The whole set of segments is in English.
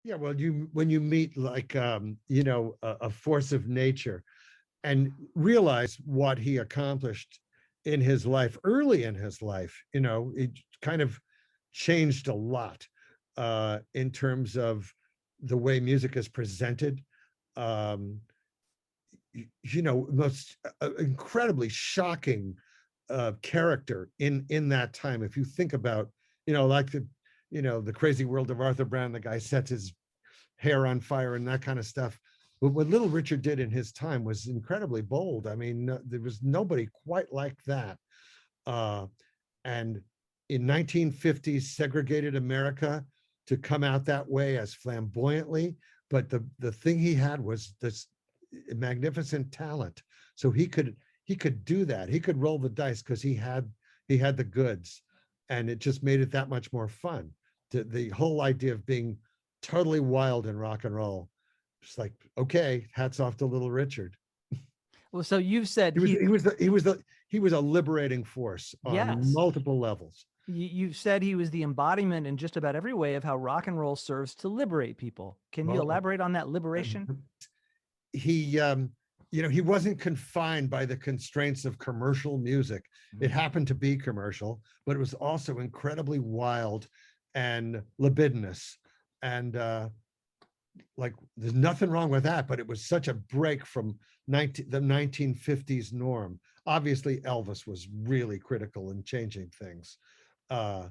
Yeah, well, when you meet like a force of nature and realize what he accomplished in his life, early in his life, it kind of changed a lot in terms of the way music is presented. Um, most incredibly shocking character in that time. If you think about, like the crazy world of Arthur Brown, the guy sets his hair on fire and that kind of stuff. But what Little Richard did in his time was incredibly bold. I mean, there was nobody quite like that. Uh, and in 1950s segregated America, to come out that way as flamboyantly, but the thing he had was this magnificent talent. So he could do that. He could roll the dice because he had the goods, and it just made it that much more fun. The whole idea of being totally wild in rock and roll, just like, okay, hats off to Little Richard. Well, so you've said He was he was the he was a liberating force on yes. multiple levels. You've said he was the embodiment in just about every way of how rock and roll serves to liberate people. Can you Well, elaborate on that liberation? he wasn't confined by the constraints of commercial music. It happened to be commercial, but it was also incredibly wild and libidinous, and like, there's nothing wrong with that, but it was such a break from the 1950s norm. Obviously Elvis was really critical in changing things, uh,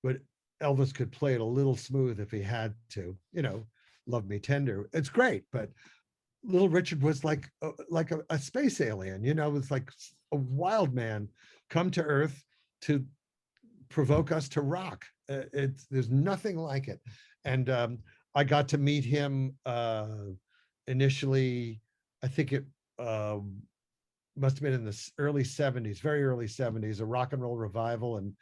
but Elvis could play it a little smooth if he had to. Love Me Tender, it's great, but Little Richard was like a space alien. It's like a wild man come to Earth to provoke us to rock. There's nothing like it. And I got to meet him initially. I think it must have been in the early '70s, very early '70s, a rock and roll revival, and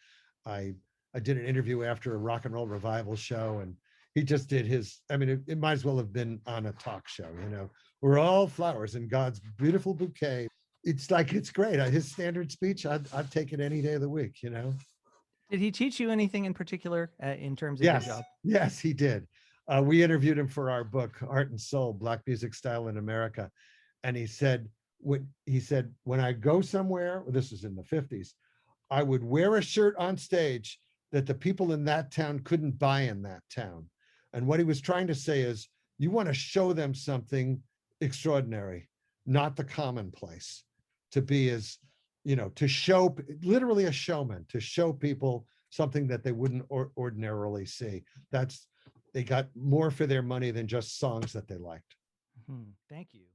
I I did an interview after a rock and roll revival show, and he just did his. I mean, it might as well have been on a talk show. We're all flowers in God's beautiful bouquet. It's like, it's great. His standard speech, I'd take it any day of the week. Did he teach you anything in particular in terms of your Yes, job? yes, he did. We interviewed him for our book, Art and Soul: Black Music Style in America, and he said when I go somewhere, this was in the '50s, I would wear a shirt on stage that the people in that town couldn't buy in that town. And what he was trying to say is, you want to show them something extraordinary, not the commonplace. To be as, to show, literally a showman, to show people something that they wouldn't ordinarily see. They got more for their money than just songs that they liked. Thank you.